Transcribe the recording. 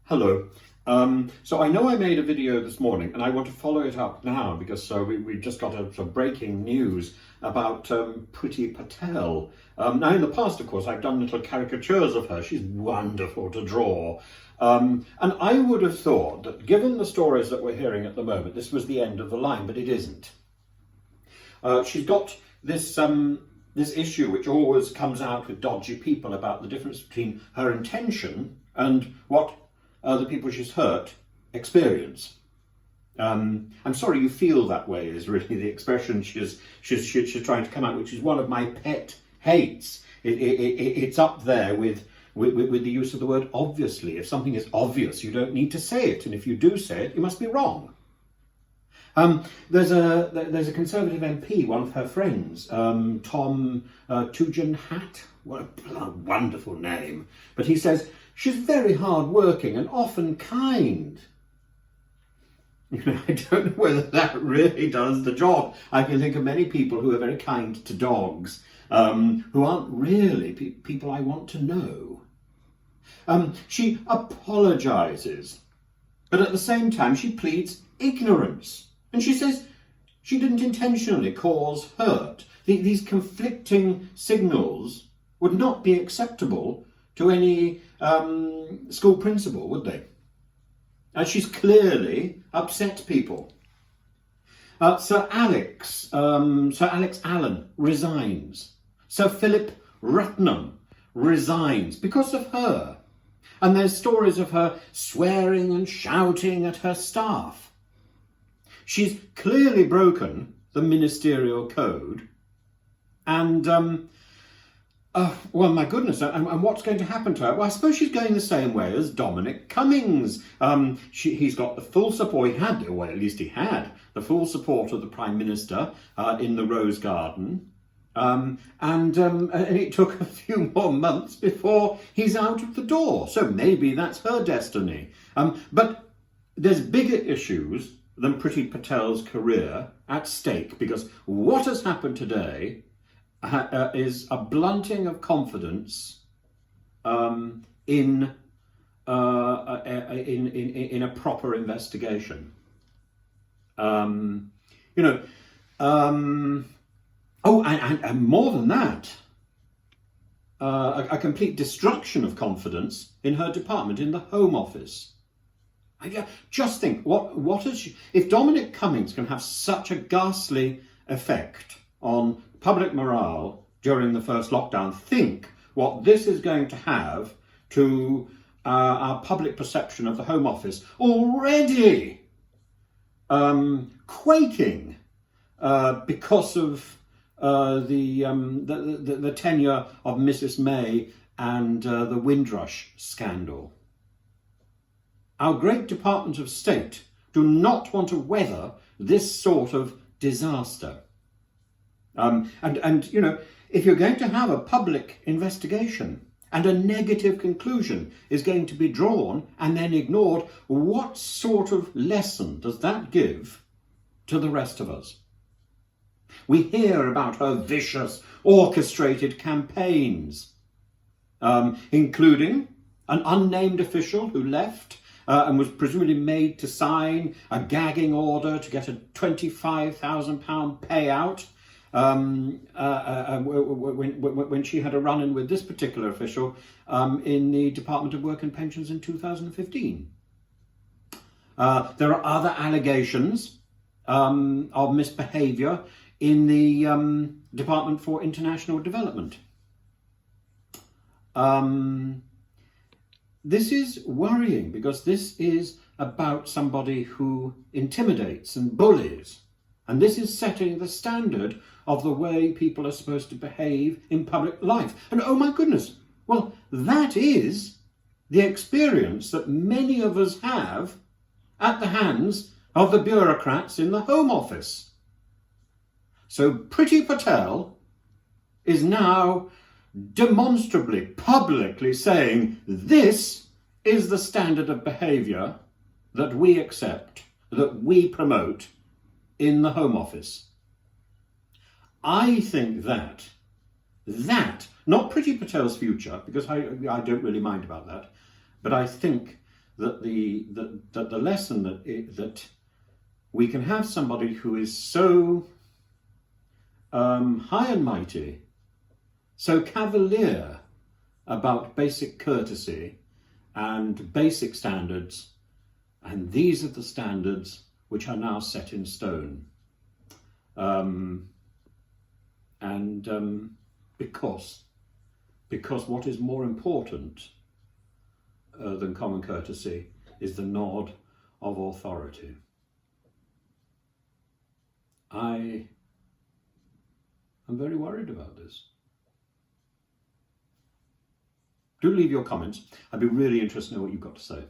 Hello. So I know I made a video this morning and I want to follow it up now because we've just got some breaking news about Priti Patel. Now in the past, of course, I've done little caricatures of her. She's wonderful to draw. And I would have thought that given the stories that we're hearing at the moment, this was the end of the line, but it isn't. She's got this issue which always comes out with dodgy people about the difference between her intention and what the people she's hurt experience. I'm sorry you feel that way is really the expression she's trying to come out, which is one of my pet hates. It's up there with the use of the word obviously. If something is obvious, you don't need to say it, and if you do say it, you must be wrong. There's a Conservative MP, one of her friends, Tom Tugendhat. What a wonderful name! But he says she's very hard-working and often kind. I don't know whether that really does the job. I can think of many people who are very kind to dogs, who aren't really people I want to know. She apologises, but at the same time she pleads ignorance. And she says she didn't intentionally cause hurt. These conflicting signals would not be acceptable to any school principal, would they? And she's clearly upset people. Sir Alex Allen resigns. Sir Philip Rutnam resigns because of her. And there's stories of her swearing and shouting at her staff. She's clearly broken the ministerial code. And, well, my goodness, and what's going to happen to her? Well, I suppose she's going the same way as Dominic Cummings. He's got the full support, he had the full support of the Prime Minister in the Rose Garden. And it took a few more months before he's out of the door. So maybe that's her destiny. But there's bigger issues than Priti Patel's career at stake, because what has happened today is a blunting of confidence in a proper investigation. And more than that, a complete destruction of confidence in her department, in the Home Office. Just think, what is she, if Dominic Cummings can have such a ghastly effect on public morale during the first lockdown, think what this is going to have to our public perception of the Home Office, already quaking because of the tenure of Mrs May and the Windrush scandal. Our great Department of State do not want to weather this sort of disaster. And if you're going to have a public investigation and a negative conclusion is going to be drawn and then ignored, what sort of lesson does that give to the rest of us? We hear about her vicious, orchestrated campaigns, including an unnamed official who left and was presumably made to sign a gagging order to get a £25,000 payout when she had a run-in with this particular official in the Department of Work and Pensions in 2015. There are other allegations of misbehaviour in the Department for International Development. This is worrying because this is about somebody who intimidates and bullies. And this is setting the standard of the way people are supposed to behave in public life. And oh my goodness, well, that is the experience that many of us have at the hands of the bureaucrats in the Home Office. So Priti Patel is now demonstrably, publicly saying this is the standard of behaviour that we accept, that we promote in the Home Office. I think that, not Priti Patel's future, because I don't really mind about that, but I think that the lesson that we can have somebody who is so high and mighty, so cavalier about basic courtesy and basic standards, and these are the standards which are now set in stone. Because what is more important than common courtesy is the nod of authority. I am very worried about this. Do leave your comments. I'd be really interested to know what you've got to say.